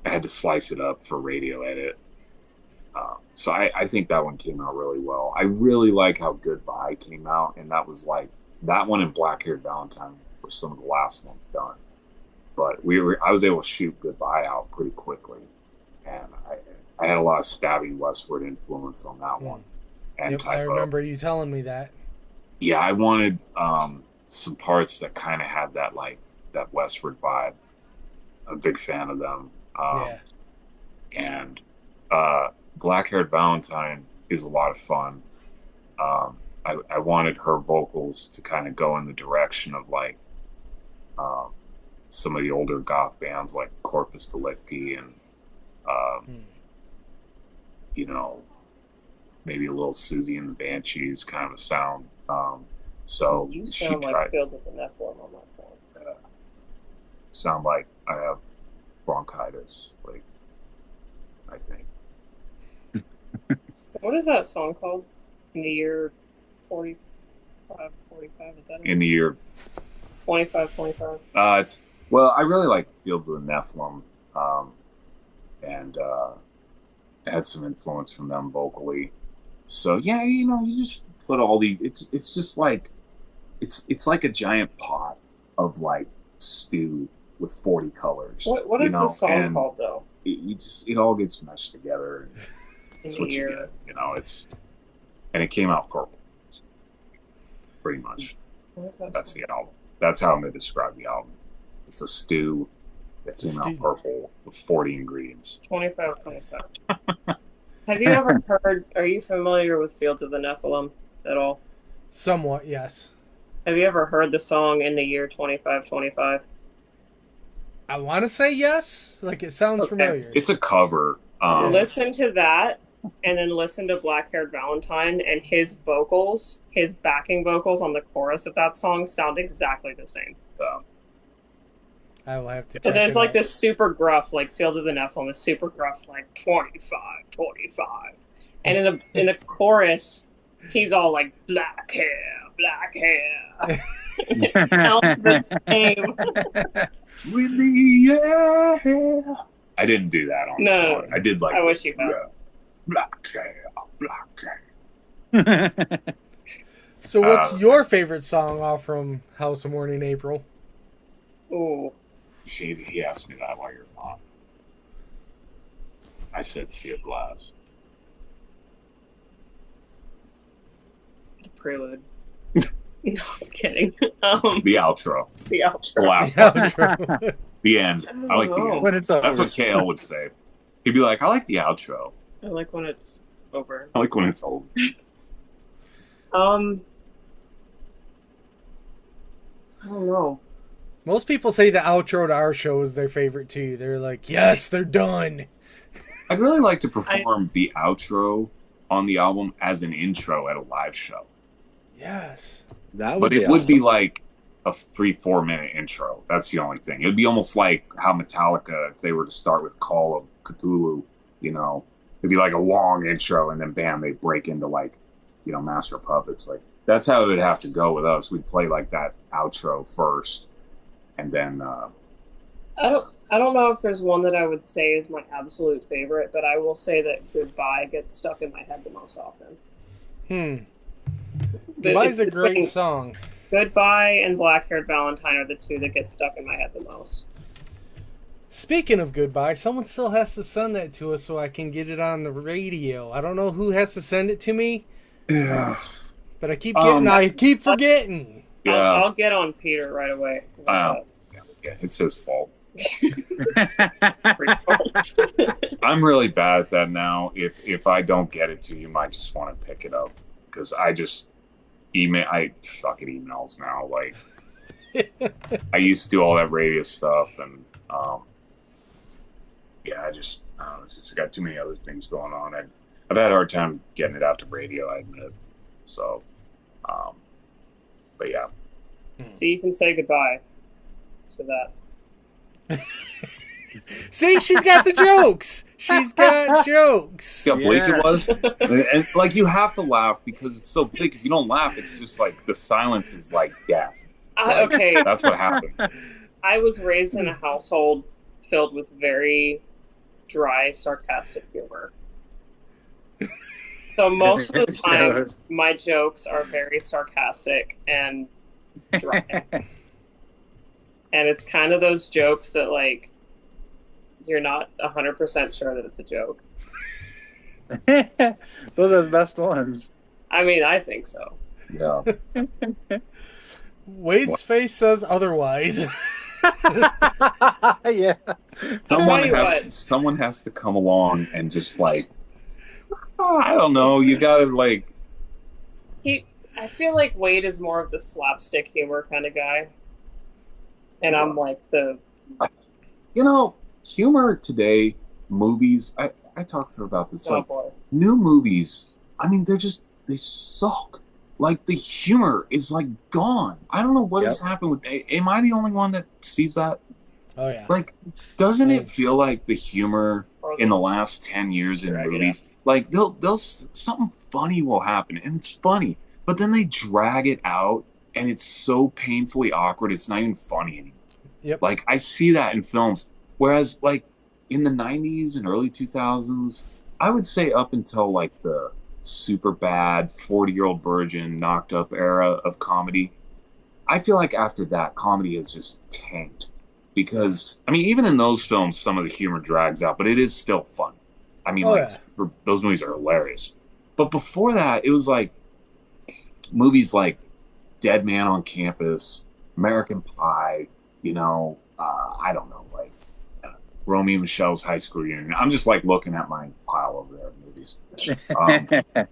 had to slice it up for radio edit. So I think that one came out really well. I really like how Goodbye came out, and that was like that one and Black Haired Valentine were some of the last ones done. But I was able to shoot Goodbye out pretty quickly, and I had a lot of Stabbing Westward influence on that one. And yep, I remember you telling me that. Yeah, I wanted some parts that kind of had that like that Westward vibe. I'm a big fan of them. And Black Haired Valentine is a lot of fun. I wanted her vocals to kind of go in the direction of like some of the older goth bands like Corpus Delicti and you know, maybe a little Susie and the Banshees kind of a sound. So you she sound like tried. Fields of the Nephilim on that song. Sound like I have bronchitis, like I think. What is that song called? In the year 45, is that it? In the year 25. it's I really like Fields of the Nephilim, and it has some influence from them vocally. So yeah, you know, you just put all these. It's just like it's like a giant pot of like stew with 40 colors. What is the song called though? It all gets meshed together. That's what you get. You know, and it came out purple, pretty much. That's the album. That's how I'm gonna describe the album. It's a stew that came out purple with 40 ingredients. 25. Have you ever heard? Are you familiar with Fields of the Nephilim at all? Somewhat, yes. Have you ever heard the song "In the Year 2525"? I want to say yes. Like, it sounds Okay. familiar. It's a cover. Listen to that, and then listen to Black Haired Valentine, and his vocals, his backing vocals on the chorus of that song sound exactly the same. I will have to check Because there's it like out. this super gruff, like Fields of the Nephilim is super gruff, like 25, 25. And in the chorus, he's all like black hair. It sounds the same. Really, yeah. I didn't do that on the No, song. I did like. I wish you had. Black hair, black hair. So, what's your favorite song off from House of Mourning April? Ooh. He asked me that while you're gone. I said Sea of Glass. The prelude. No, I'm kidding. The outro. The outro. The last part. The end. I like the end. When it's over. That's what Kale would say. He'd be like, I like the outro. I like when it's over. I like when it's over. I don't know. Most people say the outro to our show is their favorite too. They're like, yes, they're done. I'd really like to perform the outro on the album as an intro at a live show. Yes. That But be it would awesome. be like a 3-4 minute intro. That's the only thing. It would be almost like how Metallica, if they were to start with Call of Cthulhu, you know, it'd be like a long intro and then bam, they break into like, you know, Master of Puppets. Like that's how it would have to go with us. We'd play like that outro first, and then I don't know if there's one that I would say is my absolute favorite, but I will say that Goodbye gets stuck in my head the most often. Goodbye's a great between song. Goodbye and Black Haired Valentine are the two that get stuck in my head the most. Speaking of Goodbye, someone still has to send that to us so I can get it on the radio. I don't know who has to send it to me, but I keep forgetting. yeah, I'll get on Peter right away. Wow. Yeah, it's his fault. I'm really bad at that now. If I don't get it to you, I just want to pick it up because I suck at emails now. Like I used to do all that radio stuff, and I just got too many other things going on. I've had a hard time getting it out to radio, I admit. So, but yeah. So you can say goodbye to that. See, she's got the jokes. She's got jokes. See how bleak it was? And like you have to laugh because it's so bleak. If you don't laugh, it's just like the silence is like death. Okay. That's what happens. I was raised in a household filled with very dry, sarcastic humor. So most of the time, my jokes are very sarcastic and dry. And it's kind of those jokes that, like, you're not 100% sure that it's a joke. Those are the best ones. I mean, I think so. Yeah. Wade's face says otherwise. Yeah. Someone has to come along and just like, I don't know, you gotta like. I feel like Wade is more of the slapstick humor kind of guy. And I'm like the... You know, humor today, movies, I talked about this. Oh, like, boy. new movies, I mean, they suck. Like, the humor is, like, gone. I don't know what has happened with... Am I the only one that sees that? Oh, yeah. Like, doesn't it feel like the humor in the last 10 years in movies, like, they'll something funny will happen, and it's funny, but then they drag it out, and it's so painfully awkward, it's not even funny anymore. Yep. Like, I see that in films. Whereas, like, in the 90s and early 2000s, I would say up until, like, the super bad 40-year-old virgin knocked up era of comedy, I feel like after that, comedy has just tanked. Because, I mean, even in those films, some of the humor drags out, but it is still fun. I mean, those movies are hilarious. But before that, it was like movies like Dead Man on Campus, American Pie, you know, I don't know, like Romeo and Michelle's High School Reunion. I'm just like looking at my pile over there of movies. movies.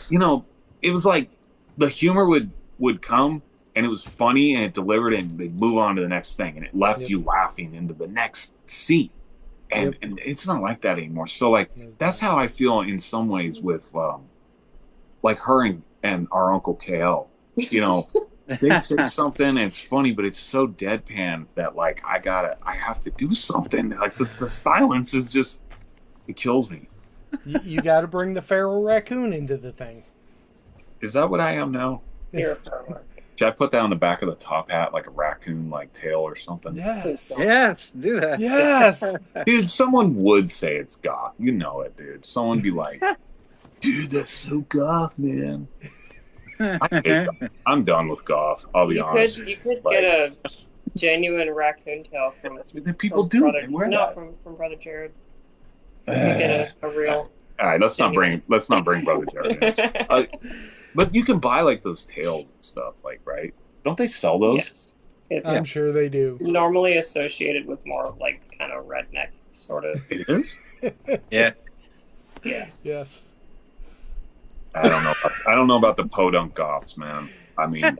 You know, it was like the humor would come and it was funny and it delivered and they'd move on to the next thing and it left you laughing into the next scene. And it's not like that anymore. So like that's how I feel in some ways with like her and our Uncle KL. You know, they say something and it's funny, but it's so deadpan that like I have to do something. Like the silence is just, it kills me. You got to bring the feral raccoon into the thing. Is that what I am now? You're a feral. Should I put that on the back of the top hat, like a raccoon, like tail or something? Yes. Yes, do that. Yes. Dude, someone would say it's goth. You know it, dude. Someone be like, dude, that's so goth, man. I hate goth. I'm done with goth. I'll be honest. You could get a genuine raccoon tail from people do. Brother, They wear no, that. from Brother Jared. You get a real. All right, let's not bring Brother Jared in. But you can buy like those tails and stuff, like, right? Don't they sell those? Yes. It's I'm sure they do. normally associated with more like kind of redneck sort of. It is? Yeah. Yes. Yes. I don't know about the podunk goths, man. I mean,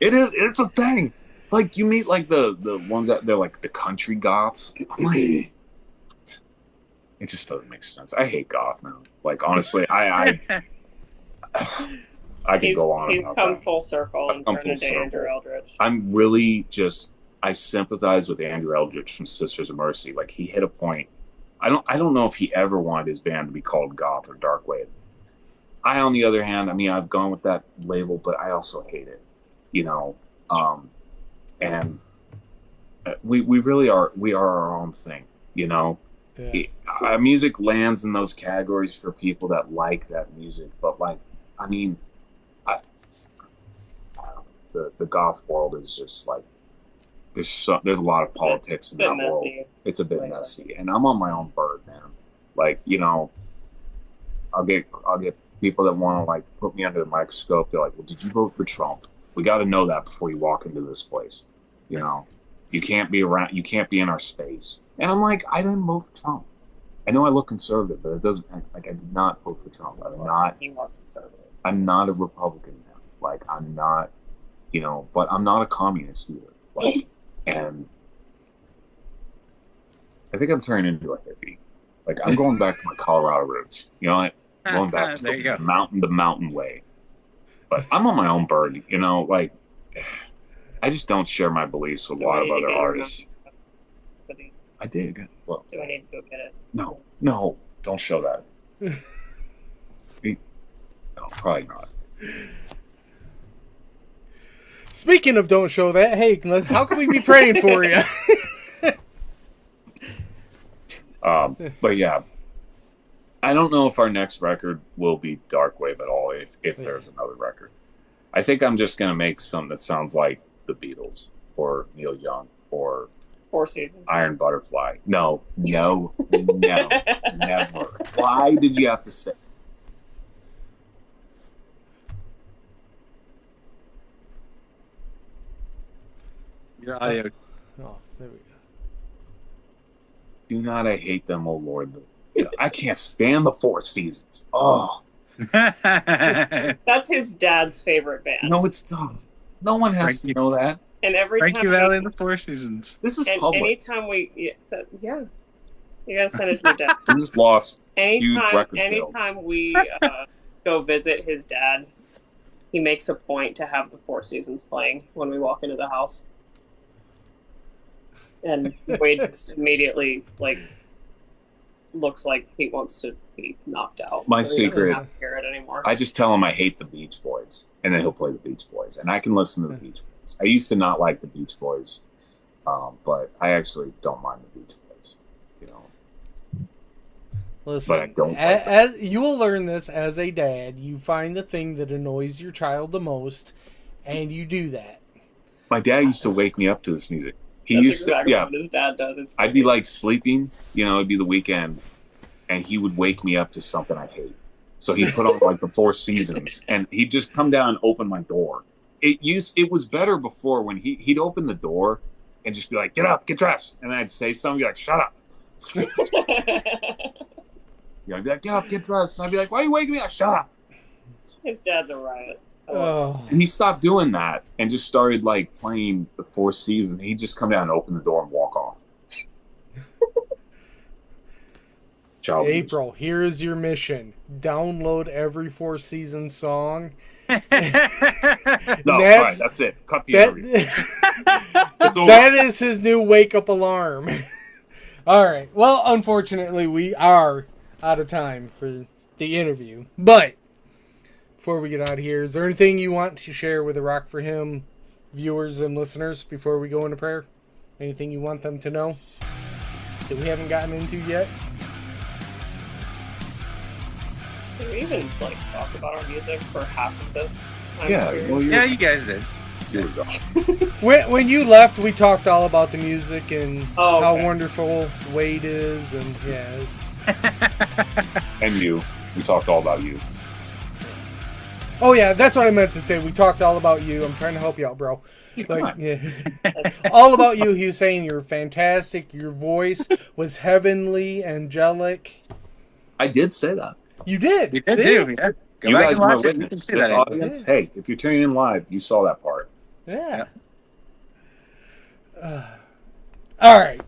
it's a thing. Like you meet like the ones that they're like the country goths. I'm like, it just doesn't make sense. I hate goth now. Like honestly, I could go on He's about come that. full circle and Come turned full into circle. Andrew Eldritch. I'm really I sympathize with Andrew Eldritch from Sisters of Mercy. Like he hit a point. I don't know if he ever wanted his band to be called goth or dark wave. I, on the other hand, I mean, I've gone with that label, but I also hate it, you know. And we really are our own thing, you know. Yeah. Our music lands in those categories for people that like that music, but like, I mean, the goth world is just like there's a lot of politics in that world. It's a bit messy, and I'm on my own bird, man. Like, you know, I'll get people that want to like put me under the microscope. They're like, "Well, did you vote for Trump? We got to know that before you walk into this place. You know, you can't be around. You can't be in our space." And I'm like, I didn't vote for Trump. I know I look conservative, but it doesn't. Like, I did not vote for Trump. I'm not. You are conservative. I'm not a Republican now. Like, I'm not. You know, but I'm not a communist either. Like, and I think I'm turning into a hippie. Like, I'm going back to my Colorado roots. You know, I'm going back to the mountain way. But I'm on my own bird. You know, like, I just don't share my beliefs with a lot of other artists. I did. Well, do I need to go get it? No, don't show that. No, probably not. Speaking of don't show that, hey, how can we be praying for you? But yeah, I don't know if our next record will be dark wave at all. If there's another record, I think I'm just gonna make something that sounds like the Beatles or Neil Young or Four Seasons. Iron Butterfly. No, never. Why did you have to say? Your audio. Oh, there we go. Do not, I hate them, oh Lord. I can't stand the Four Seasons. Oh. That's his dad's favorite band. No, it's tough. No one has to know that. And every Frankie time Valley and the Four Seasons. This is and public. anytime you gotta send it to your dad. We just lost huge record deal. Anytime we go visit his dad, he makes a point to have the Four Seasons playing when we walk into the house. And Wade just immediately looks like he wants to be knocked out. My so he doesn't secret- have to hear it anymore. I just tell him I hate the Beach Boys, and then he'll play the Beach Boys, and I can listen to the Beach Boys. I used to not like the Beach Boys, but I actually don't mind the Beach Boys. You know, Listen, but I don't. as you will learn this as a dad, you find the thing that annoys your child the most, and you do that. My dad used to wake me up to this music. He That's used exactly to, yeah. what his dad does. I'd be like sleeping, you know, it'd be the weekend, and he would wake me up to something I hate. So he'd put on like the Four Seasons, and he'd just come down and open my door. It was better before when he'd open the door and just be like, "Get up, get dressed," and then I'd say something, be like, "Shut up." You I'd be like, get up, get dressed. And I'd be like, why are you waking me up? Shut up. His dad's a riot. Oh. And he stopped doing that and just started like playing the Four Seasons. He'd just come down and open the door and walk off. Apryl, here is your mission. Download every Four Seasons song. No, fine, that's it. Cut the interview. It's over. That is his new wake-up alarm. All right. Well, unfortunately, we are out of time for the interview. But before we get out of here, is there anything you want to share with the Rock for Him viewers and listeners before we go into prayer? Anything you want them to know that we haven't gotten into yet? Did we even talk about our music for half of this time? Yeah, well, Yeah, you guys did. When you left, we talked all about the music and how okay. wonderful Wayde is, and And you. We talked all about you. Oh yeah, that's what I meant to say. We talked all about you. I'm trying to help you out, bro. All about you. He was saying you're fantastic. Your voice was heavenly, angelic. I did say that. You did. You did See? too. Yeah. Go You back guys and are my watch it. You can witness. see This that. audience, hey, if you're tuning in live, you saw that part. Yeah. All right.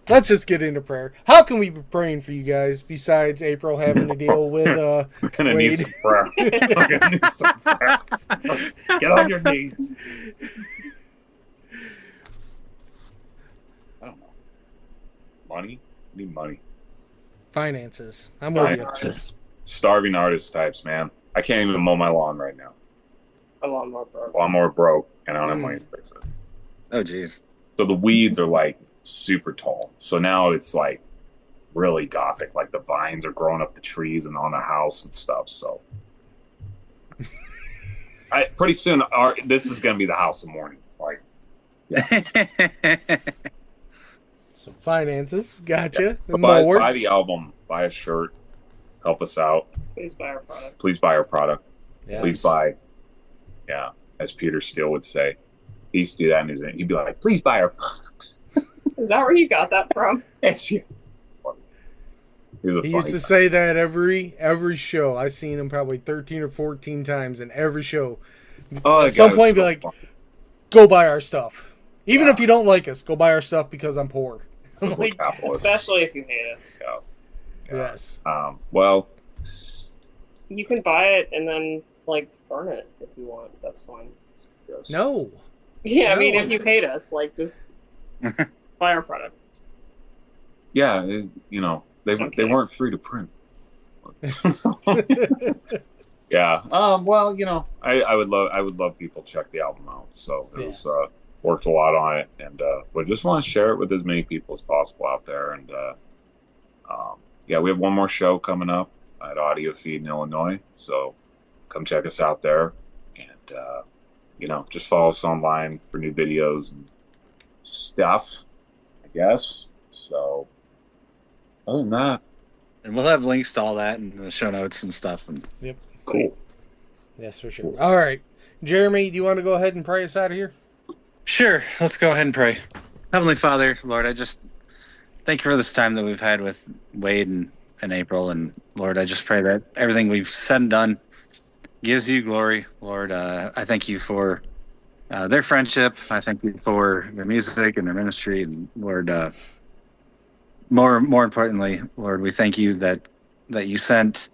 Let's just get into prayer. How can we be praying for you guys besides Apryl having to deal with We're gonna need Wayde? some prayer. We're gonna need some prayer. Get on your knees. I don't know. Money? I need money. Finances. I'm with you. Finances. Starving artist types, man. I can't even mow my lawn right now. A lawnmower broke. Lawnmower broke, and I don't have money to fix it. Oh, jeez. So the weeds are like super tall. So now it's like really gothic. Like the vines are growing up the trees and on the house and stuff. So pretty soon, this is going to be the house of mourning. Like, So finances. Gotcha. yeah. The But mower. buy the album, buy a shirt, help us out. Please buy our product. Please buy our product. Yes. Please buy. Yeah, as Peter Steele would say, he used to do that in his. He'd be like, "Please buy our product." Is that where you got that from? Yes, yeah. He used to say that every show. I've seen him probably 13 or 14 times in every show. Oh, at some point, he'd be like, "Go buy our stuff, even if you don't like us. Go buy our stuff because I'm poor." I'm like, especially if you hate us. Yeah. yes. Well, you can buy it and then burn it if you want. That's fine. No. Yeah, I No. mean, if you hate us, just buy our product. Yeah, they weren't free to print. Yeah. Well, I would love people to check the album out. So it was worked a lot on it, and we just want to share it with as many people as possible out there. And we have one more show coming up at Audio Feed in Illinois. So come check us out there, and just follow us online for new videos and stuff, I guess. So other than that, and we'll have links to all that in the show notes and stuff. And Yep. cool. Yes, for sure. All right. Jeremy, do you want to go ahead and pray us out of here? sure, let's go ahead and pray. Heavenly Father, Lord, I just thank you for this time that we've had with Wayde and Apryl. And Lord, I just pray that everything we've said and done gives you glory. Lord, I thank you for their friendship. I thank you for their music and their ministry. And Lord, more importantly, Lord, we thank you that you sent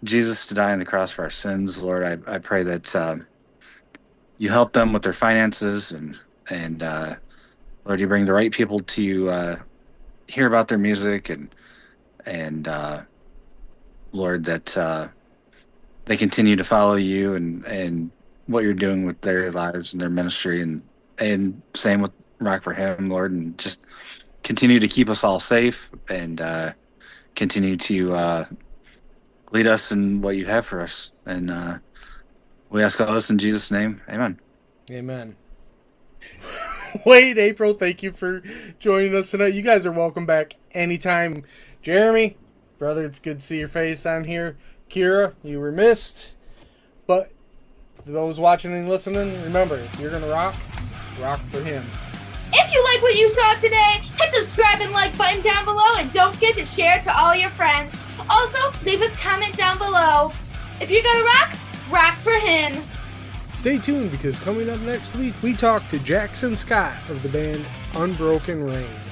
Jesus to die on the cross for our sins. Lord, I pray that you help them with their finances, and Lord, you bring the right people to hear about their music, and Lord, that they continue to follow you and what you're doing with their lives and their ministry, and same with Rock for Him, Lord, and just continue to keep us all safe, and continue to lead us in what you have for us. And we ask all this in Jesus' name. Amen. Amen. Wayde, Apryl, thank you for joining us tonight. You guys are welcome back anytime. Jeremy, brother, it's good to see your face on here. Kira, you were missed. But for those watching and listening, remember, if you're going to rock for him. If you like what you saw today, hit the subscribe and like button down below, and don't forget to share it to all your friends. Also, leave his comment down below. If you're gonna rock for him. Stay tuned because coming up next week, we talk to Jackson Scott of the band Unbroken Rain.